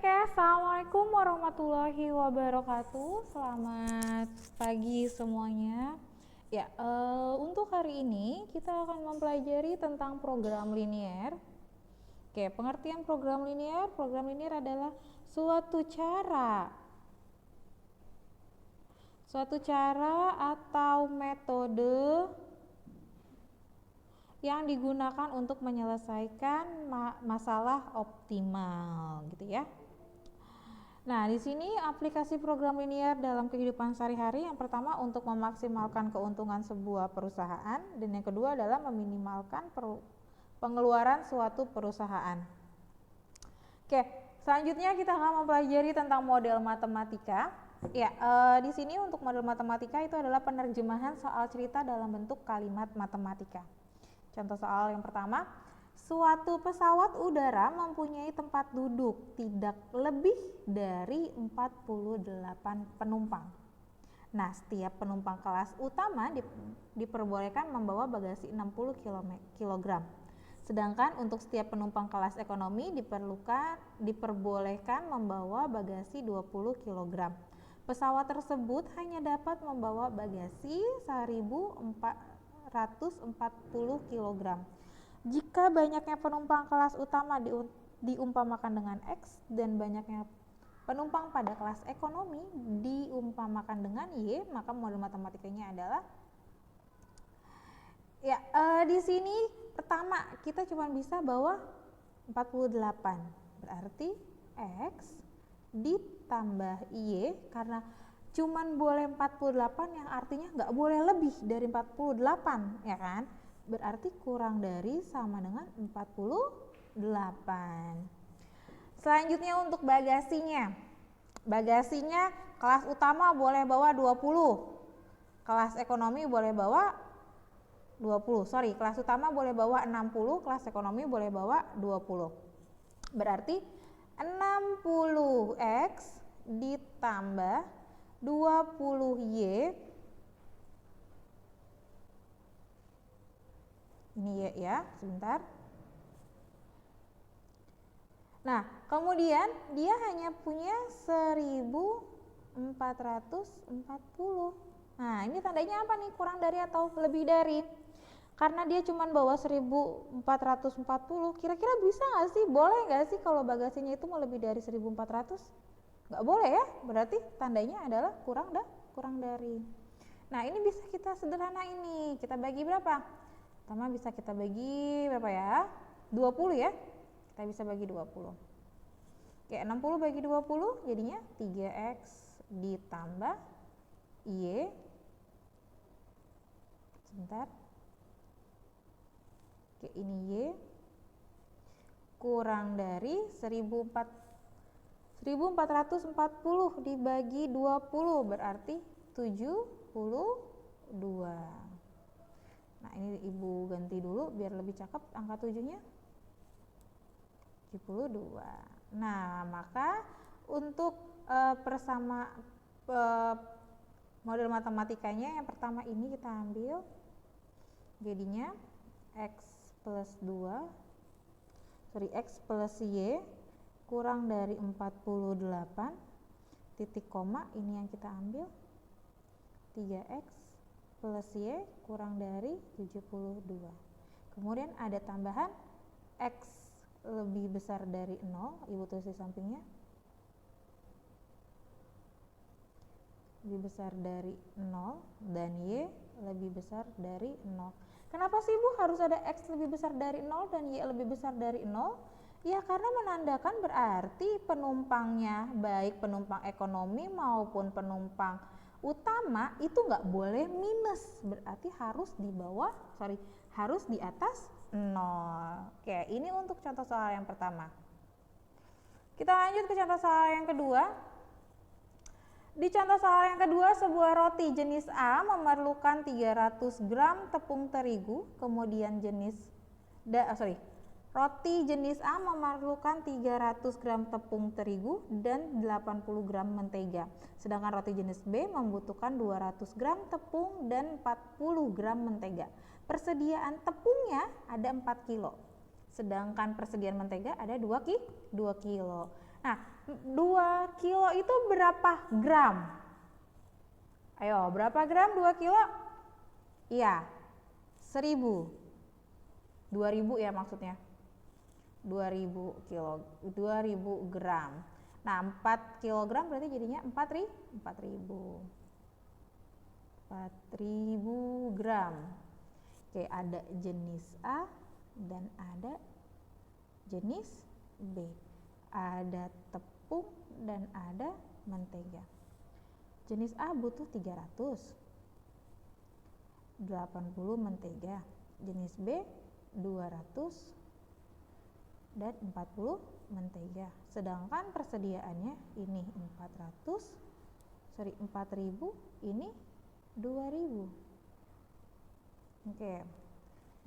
Oke, assalamualaikum warahmatullahi wabarakatuh. Selamat pagi semuanya. Ya, untuk hari ini kita akan mempelajari tentang program linier. Oke, pengertian program linier. Program linier adalah suatu cara atau metode yang digunakan untuk menyelesaikan masalah optimal, gitu ya. Nah, di sini aplikasi program linier dalam kehidupan sehari-hari, yang pertama untuk memaksimalkan keuntungan sebuah perusahaan, dan yang kedua adalah meminimalkan pengeluaran suatu perusahaan. Oke, selanjutnya kita akan mempelajari tentang model matematika. Ya, di sini untuk model matematika itu adalah penerjemahan soal cerita dalam bentuk kalimat matematika. Contoh soal yang pertama, suatu pesawat udara mempunyai tempat duduk tidak lebih dari 48 penumpang. Nah, setiap penumpang kelas utama diperbolehkan membawa bagasi 60 kg. Sedangkan untuk setiap penumpang kelas ekonomi diperbolehkan membawa bagasi 20 kg. Pesawat tersebut hanya dapat membawa bagasi 1.440 kg. Jika banyaknya penumpang kelas utama diumpamakan dengan X dan banyaknya penumpang pada kelas ekonomi diumpamakan dengan Y, maka model matematikanya adalah di sini pertama kita cuma bisa bawa 48, berarti X ditambah Y, karena cuman boleh 48 yang artinya nggak boleh lebih dari 48, ya kan? Berarti kurang dari sama dengan 48. Selanjutnya untuk bagasinya. Bagasinya kelas utama boleh bawa 20. Kelas ekonomi boleh bawa 20. Kelas utama boleh bawa 60, kelas ekonomi boleh bawa 20. Berarti 60X ditambah 20Y, ini ya, sebentar. Nah, kemudian dia hanya punya 1440. Nah, ini tandanya apa nih? Kurang dari atau lebih dari? Karena dia cuma bawa 1440, kira-kira bisa nggak sih? Boleh nggak sih kalau bagasinya itu mau lebih dari 1400? Nggak boleh ya, berarti tandanya adalah kurang dari. Nah, ini bisa kita sederhana ini. Kita bagi berapa? Pertama bisa kita bagi berapa ya? 20 ya. Kita bisa bagi 20. Oke, 60 bagi 20 jadinya 3X ditambah Y. Sebentar. Oke, ini Y kurang dari 1440 dibagi 20 berarti 72. Nah, ini Ibu ganti dulu biar lebih cakep angka 7-nya. 72. Nah, maka untuk model matematikanya yang pertama ini kita ambil, jadinya X plus Y kurang dari 48, titik koma ini yang kita ambil, 3X plus Y kurang dari 72. Kemudian ada tambahan X lebih besar dari 0, Ibu tulis di sampingnya, lebih besar dari 0, dan Y lebih besar dari 0. Kenapa sih Bu harus ada X lebih besar dari 0 dan Y lebih besar dari 0? Ya, karena menandakan berarti penumpangnya, baik penumpang ekonomi maupun penumpang utama itu nggak boleh minus, berarti harus harus di atas 0. Oke, ini untuk contoh soal yang pertama. Kita lanjut ke contoh soal yang kedua. Di contoh soal yang kedua, sebuah roti jenis A memerlukan 300 gram tepung terigu, kemudian roti jenis A memerlukan 300 gram tepung terigu dan 80 gram mentega. Sedangkan roti jenis B membutuhkan 200 gram tepung dan 40 gram mentega. Persediaan tepungnya ada 4 kilo. Sedangkan persediaan mentega ada 2 kilo. Nah, 2 kilo itu berapa gram? Ayo, berapa gram 2 kilo? Iya, 1000. 2000 ya maksudnya. 2000 kilo, 2000 gram. Nah, 4 kilogram berarti jadinya 4000 gram. Oke, ada jenis A dan ada jenis B. Ada tepung dan ada mentega. Jenis A butuh 380 mentega. Jenis B 200 dan 40 mentega. Sedangkan persediaannya ini 4000, ini 2000. Oke.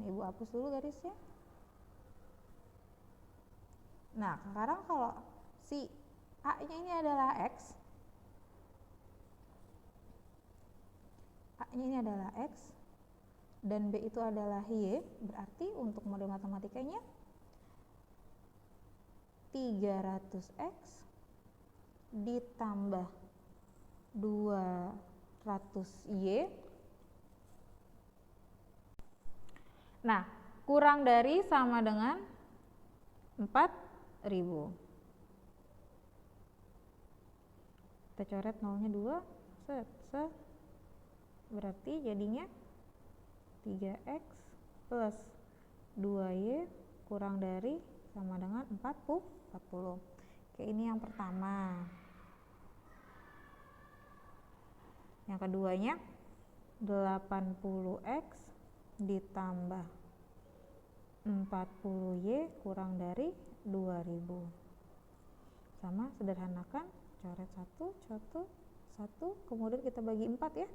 Ini Ibu hapus dulu garisnya. Nah, sekarang kalau si A-nya ini adalah X, A-nya ini adalah X, dan B itu adalah Y, berarti untuk model matematikanya 300X ditambah 200Y. Nah, kurang dari sama dengan 4000. Kita coret nolnya 2, berarti jadinya 3x plus 2y kurang dari sama dengan 40. Oke, ini yang pertama. Yang keduanya 80x ditambah 40y kurang dari 2000. Sama, sederhanakan, coret 1, kemudian kita bagi 4 ya.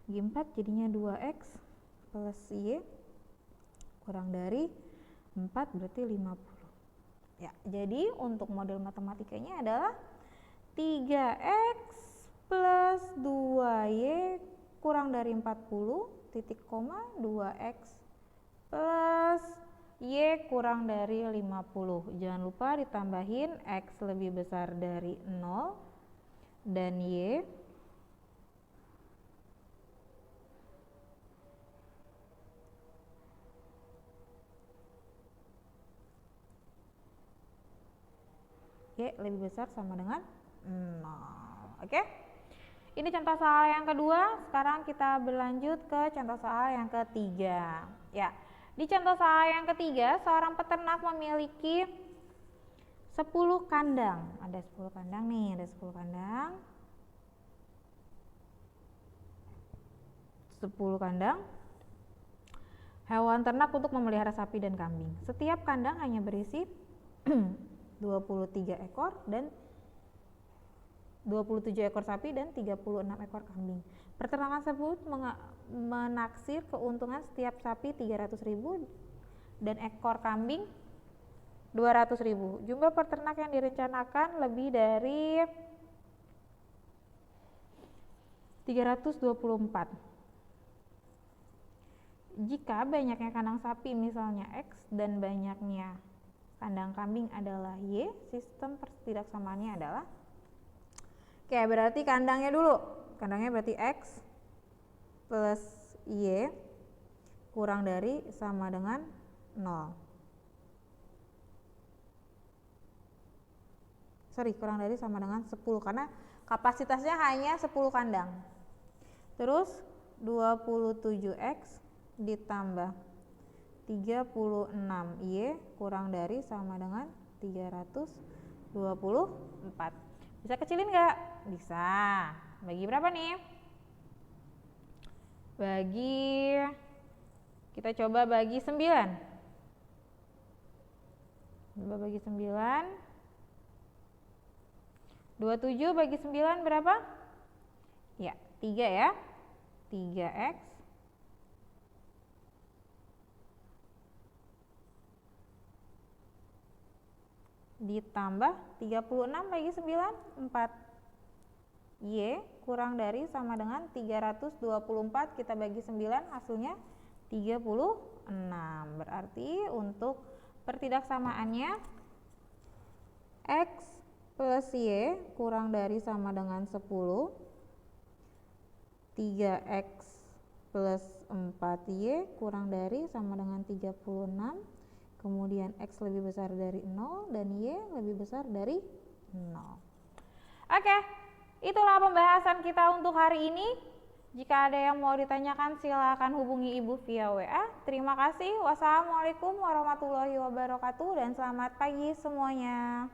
Bagi 4 jadinya 2x plus y kurang dari 4 berarti 50. Ya, jadi untuk model matematikanya adalah 3x plus 2y kurang dari 40 titik koma 2x plus y kurang dari 50. Jangan lupa ditambahin x lebih besar dari 0 dan y lebih besar sama dengan 0. Oke? Ini contoh soal yang kedua. Sekarang kita berlanjut ke contoh soal yang ketiga. Ya, di contoh soal yang ketiga, seorang peternak memiliki 10 kandang. Ada 10 kandang nih, ada 10 kandang. 10 kandang hewan ternak untuk memelihara sapi dan kambing. Setiap kandang hanya berisi 23 ekor dan 27 ekor sapi dan 36 ekor kambing. Peternakan tersebut menaksir keuntungan setiap sapi 300.000 dan ekor kambing 200.000. Jumlah peternak yang direncanakan lebih dari 324. Jika banyaknya kandang sapi misalnya X dan banyaknya kandang kambing adalah Y, sistem pertidaksamaannya adalah, oke, berarti kandangnya dulu. Kandangnya berarti X plus Y kurang dari sama dengan 0. Kurang dari sama dengan 10 karena kapasitasnya hanya 10 kandang. Terus 27X ditambah 36Y kurang dari sama dengan 324. Bisa kecilin nggak? Bisa. Bagi berapa nih? Kita coba bagi 9. Coba bagi 9. 27 bagi 9 berapa? Ya, 3 ya. 3X ditambah 36 bagi 9, 4. Y kurang dari sama dengan 324, kita bagi 9 hasilnya 36. Berarti untuk pertidaksamaannya X plus Y kurang dari sama dengan 10, 3X plus 4Y kurang dari sama dengan 36, kemudian X lebih besar dari 0 dan Y lebih besar dari 0. Oke, itulah pembahasan kita untuk hari ini. Jika ada yang mau ditanyakan silakan hubungi Ibu via WA. Terima kasih. Wassalamualaikum warahmatullahi wabarakatuh dan selamat pagi semuanya.